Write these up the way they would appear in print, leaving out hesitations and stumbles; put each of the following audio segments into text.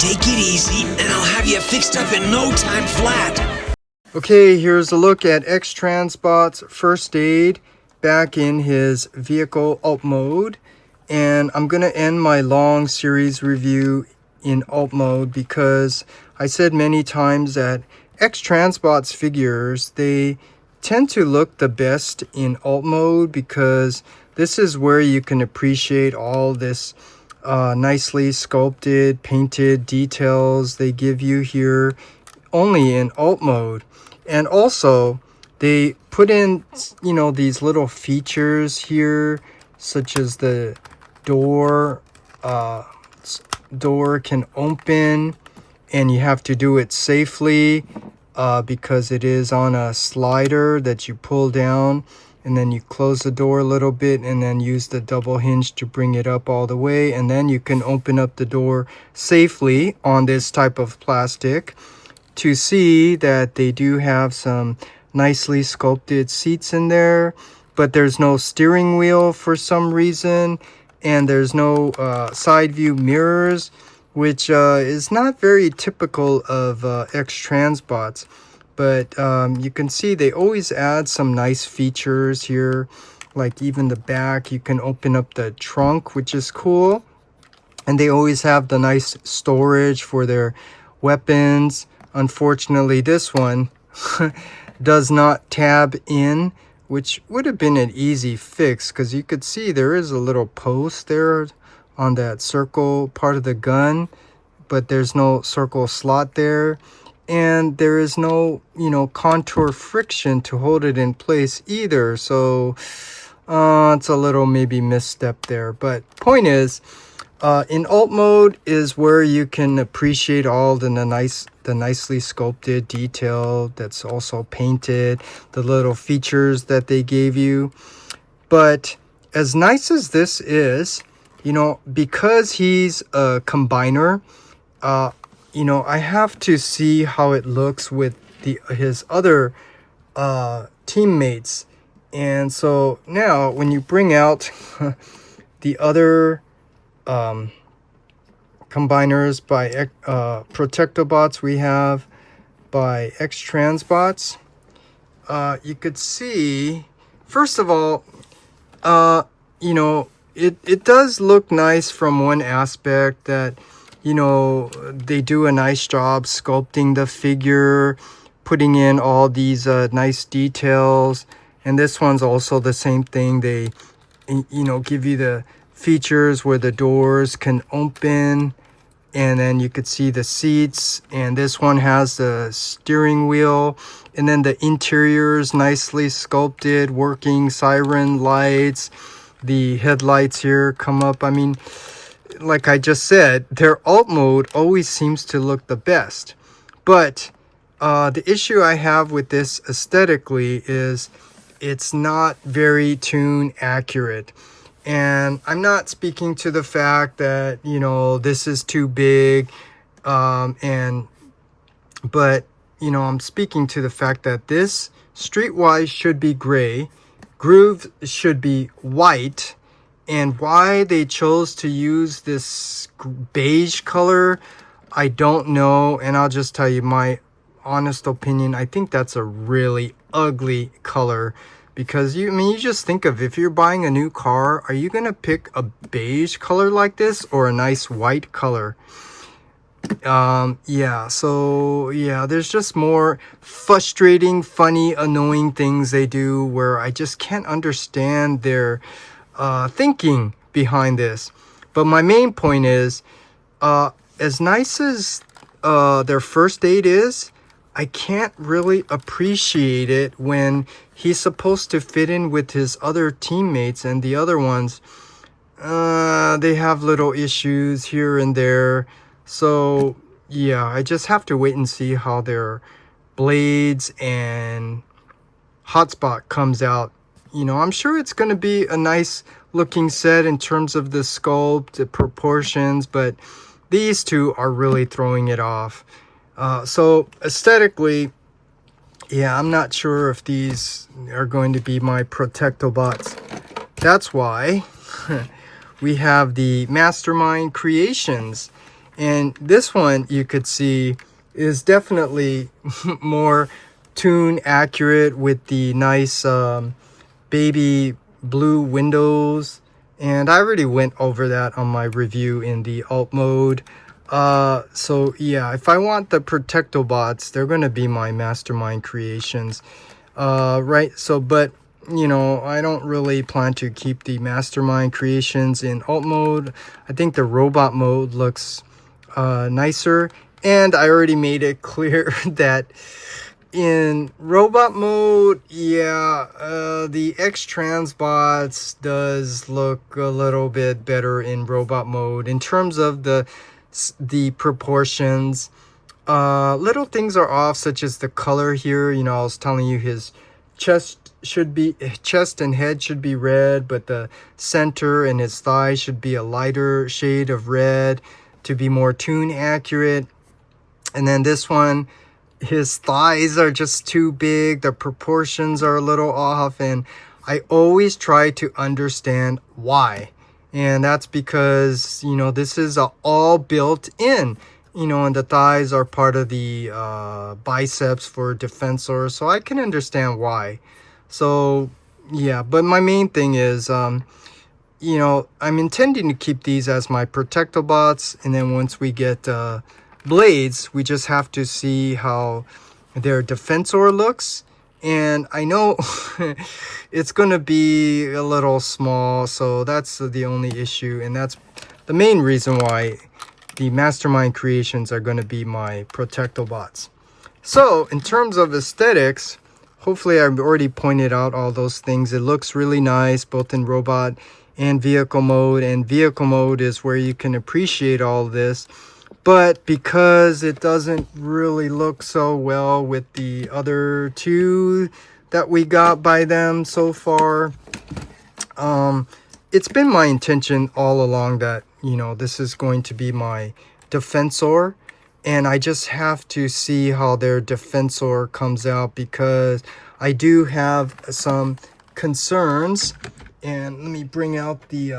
Take it easy, and I'll have you fixed up in no time flat. Okay, here's a look at X-Transbots first aid back in his vehicle alt mode. And I'm going to end my long series review in alt mode because I said many times that X-Transbots figures, they tend to look the best in alt mode because this is where you can appreciate all this nicely sculpted, painted details they give you here only in alt mode. And also they put in, you know, these little features here, such as the door can open, and you have to do it safely because it is on a slider that you pull down, and then you close the door a little bit and then use the double hinge to bring it up all the way, and then you can open up the door safely on this type of plastic. To see that they do have some nicely sculpted seats in there, but there's no steering wheel for some reason, and there's no side view mirrors, which is not very typical of X-Transbots. But you can see they always add some nice features here, like even the back, you can open up the trunk, which is cool. And they always have the nice storage for their weapons. Unfortunately, this one does not tab in, which would have been an easy fix because you could see there is a little post there on that circle part of the gun, but there's no circle slot there. And there is no, you know, contour friction to hold it in place either. So it's a little maybe misstep there. But point is, in alt mode is where you can appreciate all the nicely sculpted detail that's also painted, the little features that they gave you. But as nice as this is, you know, because he's a combiner, you know, I have to see how it looks with his other teammates. And so now when you bring out the other combiners by Protectobots we have by X-Transbots, you could see, first of all, you know, it does look nice from one aspect that, you know, they do a nice job sculpting the figure, putting in all these nice details. And this one's also the same thing. They, you know, give you the features where the doors can open, and then you could see the seats. And this one has the steering wheel, and then the interiors nicely sculpted, working siren lights. The headlights here come up. I mean, like I just said, their alt mode always seems to look the best. But the issue I have with this aesthetically is it's not very tune accurate. And I'm not speaking to the fact that, you know, this is too big. But, you know, I'm speaking to the fact that this streetwise should be gray. Groove should be white. And why they chose to use this beige color, I don't know. And I'll just tell you my honest opinion. I think that's a really ugly color. Because you just think of, if you're buying a new car, are you going to pick a beige color like this or a nice white color? Yeah, so yeah, there's just more frustrating, funny, annoying things they do where I just can't understand their thinking behind this. But my main point is, as nice as their first aid is, I can't really appreciate it when he's supposed to fit in with his other teammates, and the other ones, they have little issues here and there. So yeah, I just have to wait and see how their blades and hotspot comes out. You know, I'm sure it's going to be a nice looking set in terms of the sculpt, the proportions, but these two are really throwing it off. So aesthetically, yeah, I'm not sure if these are going to be my Protectobots. That's why we have the Mastermind Creations. And this one you could see is definitely more tune accurate with the nice baby blue windows. And I already went over that on my review in the alt mode. So yeah, if I want the Protectobots, they're going to be my mastermind creations. Right, so but you know, I don't really plan to keep the mastermind creations in alt mode. I think the robot mode looks nicer, and I already made it clear that in robot mode, yeah, the X-Transbots does look a little bit better in robot mode in terms of the proportions. Little things are off, such as the color here. You know, I was telling you his chest and head should be red, but the center and his thigh should be a lighter shade of red to be more tune accurate. And then this one, his thighs are just too big, the proportions are a little off, and I always try to understand why. And that's because, you know, this is all built in, you know, and the thighs are part of the biceps for defensor, so I can understand why. So yeah, but my main thing is you know, I'm intending to keep these as my Protectobots, and then once we get blades, we just have to see how their defensor looks. And I know it's going to be a little small, so that's the only issue, and that's the main reason why the mastermind creations are going to be my Protectobots. So in terms of aesthetics, hopefully I've already pointed out all those things. It looks really nice both in robot and vehicle mode, and vehicle mode is where you can appreciate all this. But because it doesn't really look so well with the other two that we got by them so far, it's been my intention all along that, you know, this is going to be my defensor, and I just have to see how their defensor comes out, because I do have some concerns. And let me bring out the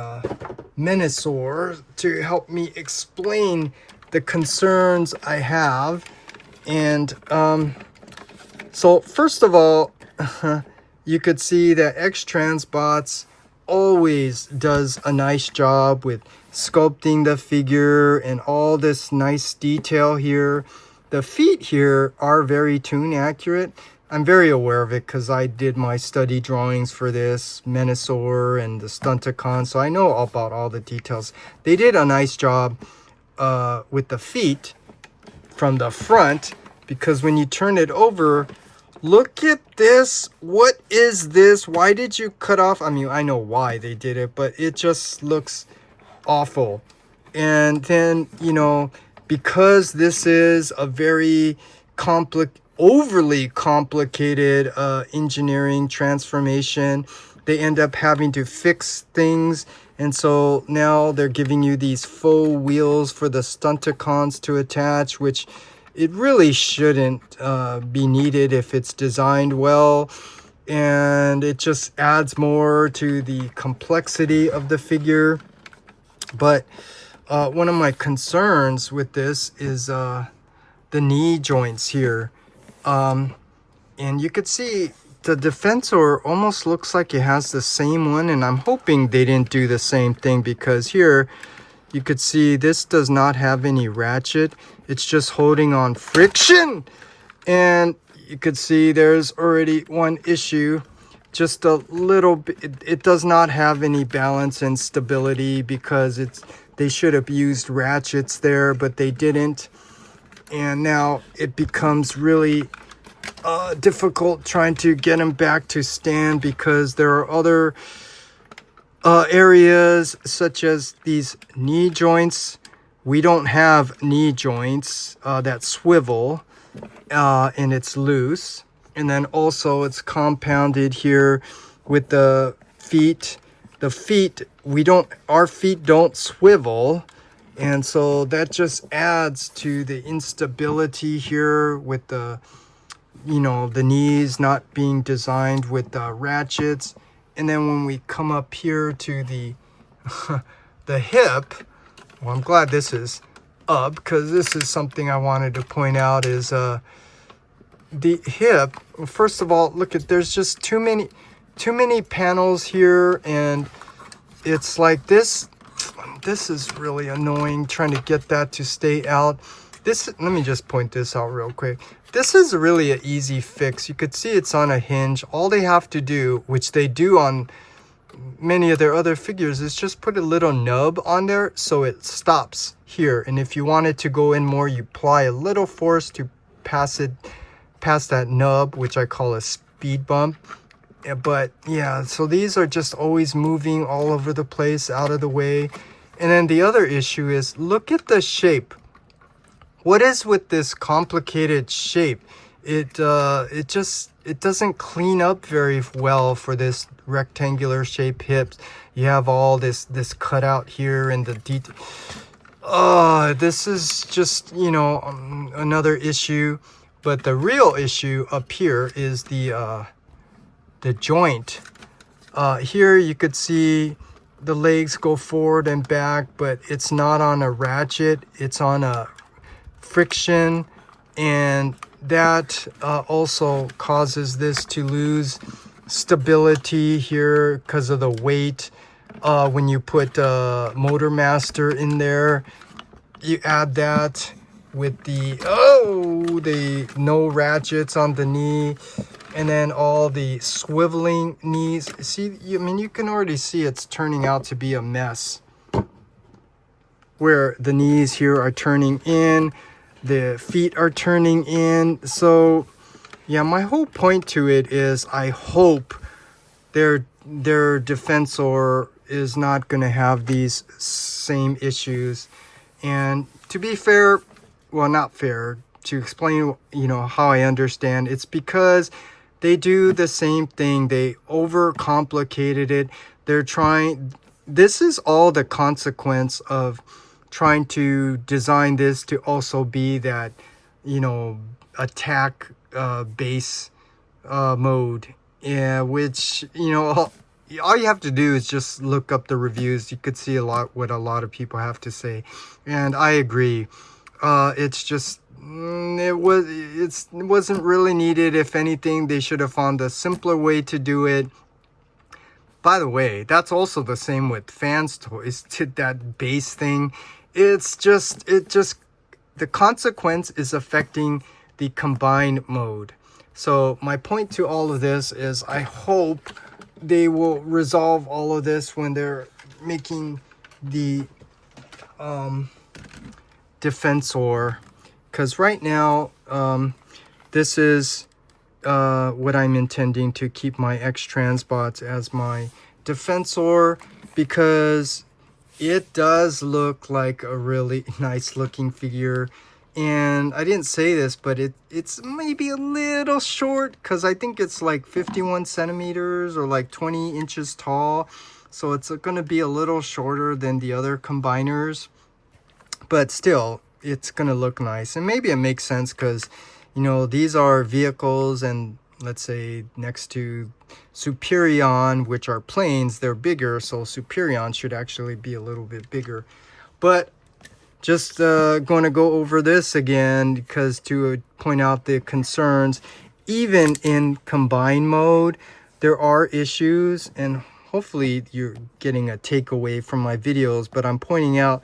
Menasor to help me explain the concerns I have. And so first of all, you could see that X-Transbots always does a nice job with sculpting the figure and all this nice detail here. The feet here are very tune accurate. I'm very aware of it because I did my study drawings for this Menasor and the Stunticon, so I know about all the details. They did a nice job with the feet from the front, because when you turn it over, look at this. What is this? Why did you cut off? I mean, I know why they did it, but it just looks awful. And then, you know, because this is a very overly complicated engineering transformation, they end up having to fix things. And so now they're giving you these faux wheels for the Stunticons to attach, which it really shouldn't be needed if it's designed well. And it just adds more to the complexity of the figure. But one of my concerns with this is the knee joints here. And you could see the defensor almost looks like it has the same one, and I'm hoping they didn't do the same thing, because here you could see this does not have any ratchet. It's just holding on friction, and you could see there's already one issue, just a little bit. It does not have any balance and stability, because they should have used ratchets there, but they didn't. And now it becomes really difficult trying to get them back to stand, because there are other areas such as these knee joints. We don't have knee joints that swivel, and it's loose. And then also it's compounded here with the feet. The feet, our feet don't swivel. And so that just adds to the instability here with the, you know, the knees not being designed with ratchets. And then when we come up here to the the hip, well, I'm glad this is up, because this is something I wanted to point out, is the hip. First of all, look at, there's just too many panels here, and it's like this is really annoying trying to get that to stay out. Let me just point this out real quick. This is really an easy fix. You could see it's on a hinge. All they have to do, which they do on many of their other figures, is just put a little nub on there so it stops here. And if you want it to go in more, you apply a little force to pass that nub, which I call a speed bump. But yeah, so these are just always moving all over the place, out of the way. And then the other issue is, look at the shape. What is with this complicated shape? It doesn't clean up very well for this rectangular shape hips. You have all this cutout here and the detail. This is just, another issue. But the real issue up here is the joint. Here you could see the legs go forward and back, but it's not on a ratchet, it's on a friction, and that also causes this to lose stability here because of the weight. When you put Motor Master in there, you add that with the no ratchets on the knee, and then all the swiveling knees. See, you can already see it's turning out to be a mess, where the knees here are turning in, the feet are turning in. So yeah, my whole point to it is, I hope their Defensor is not going to have these same issues. And to be fair, well, not fair, to explain, how I understand, it's because they do the same thing. They overcomplicated it. This is all the consequence of trying to design this to also be that, attack base mode. Yeah, which, all you have to do is just look up the reviews. You could see what a lot of people have to say. And I agree. It's just, it wasn't really needed. If anything, they should have found a simpler way to do it. By the way, that's also the same with Fans Toys, to that base thing. The consequence is affecting the combined mode. So my point to all of this is, I hope they will resolve all of this when they're making the Defensor. Because right now, this is what I'm intending to keep my X-Transbots as my Defensor, because it does look like a really nice looking figure. And I didn't say this, but it's maybe a little short, because I think it's like 51 centimeters or like 20 inches tall. So it's going to be a little shorter than the other combiners. But still, it's going to look nice. And maybe it makes sense because, these are vehicles, and let's say next to Superion, which are planes, they're bigger. So Superion should actually be a little bit bigger. But just going to go over this again, because to point out the concerns, even in combined mode, there are issues, and hopefully you're getting a takeaway from my videos, but I'm pointing out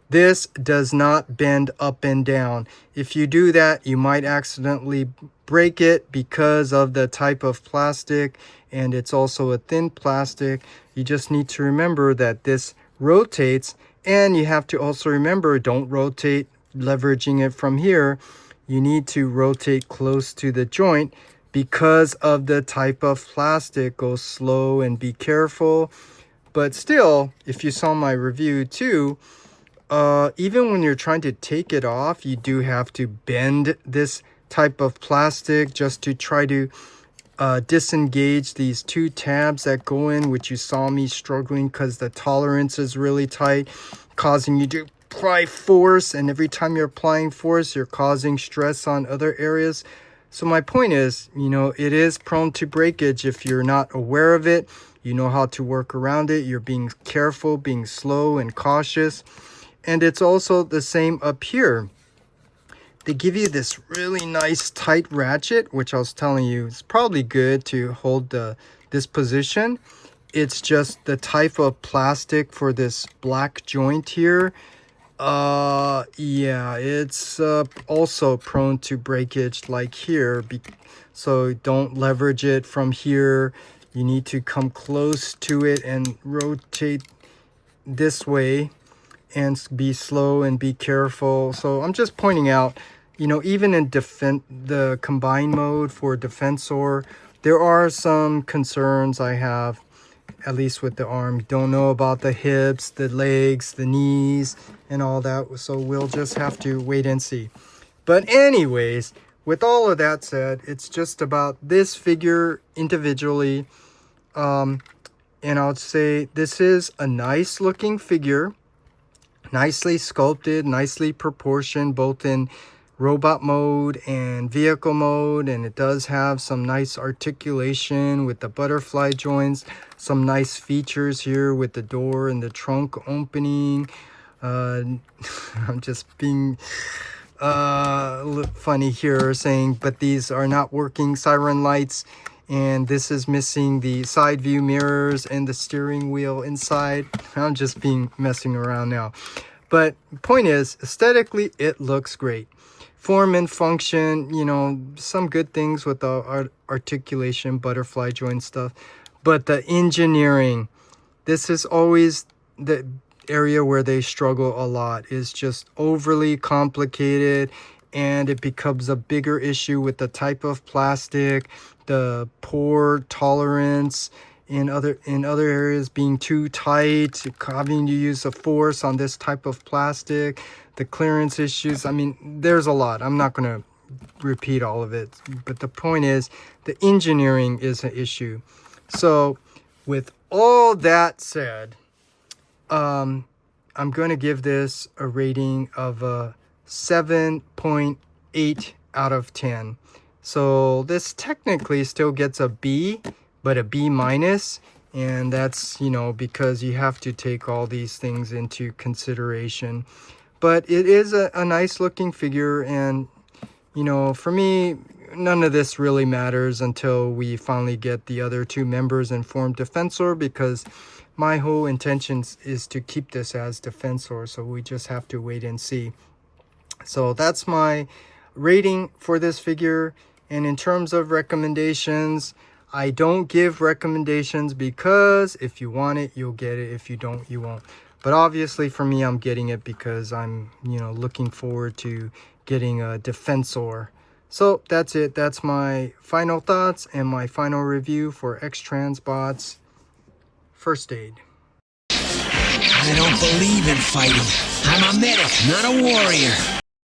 this does not bend up and down. If you do that, you might accidentally break it because of the type of plastic, and it's also a thin plastic. You just need to remember that this rotates. And you have to also remember, don't rotate leveraging it from here. You need to rotate close to the joint because of the type of plastic. Go slow and be careful. But still, if you saw my review too, even when you're trying to take it off, you do have to bend this type of plastic just to try to disengage these two tabs that go in, which you saw me struggling because the tolerance is really tight, causing you to apply force, and every time you're applying force, you're causing stress on other areas. So my point is, it is prone to breakage if you're not aware of it. You know how to work around it. You're being careful, being slow and cautious. And it's also the same up here. They give you this really nice tight ratchet, which I was telling you is probably good to hold this position. It's just the type of plastic for this black joint here. Yeah, it's also prone to breakage like here. So don't leverage it from here. You need to come close to it and rotate this way and be slow and be careful. So I'm just pointing out, you know, even in the combined mode for Defensor, there are some concerns I have, at least with the arm. Don't know about the hips, the legs, the knees, and all that. So we'll just have to wait and see. But anyways, with all of that said, it's just about this figure individually. And I'll say this is a nice looking figure. Nicely sculpted, nicely proportioned, both in robot mode and vehicle mode, and it does have some nice articulation with the butterfly joints, some nice features here with the door and the trunk opening. I'm just being funny here saying, but these are not working siren lights, and this is missing the side view mirrors and the steering wheel inside. I'm just messing around now. But point is, aesthetically, it looks great. Form and function, you know, some good things with the articulation, butterfly joint stuff. But the engineering, this is always the area where they struggle a lot, is just overly complicated, and it becomes a bigger issue with the type of plastic, the poor tolerance in other areas being too tight, having to use a force on this type of plastic, the clearance issues. I mean, there's a lot. I'm not going to repeat all of it, but the point is the engineering is an issue. So with all that said, I'm going to give this a rating of a 7.8 out of 10. So this technically still gets a B, but a B minus, and that's, you know, because you have to take all these things into consideration. But it is a nice looking figure, and, you know, for me, none of this really matters until we finally get the other two members and form Defensor, because my whole intention is to keep this as Defensor, so we just have to wait and see. So that's my rating for this figure. And in terms of recommendations, I don't give recommendations, because if you want it, you'll get it. If you don't, you won't. But obviously for me, I'm getting it because I'm, you know, looking forward to getting a Defensor. So that's it. That's my final thoughts and my final review for X-Transbots First Aid. I don't believe in fighting. I'm a medic, not a warrior.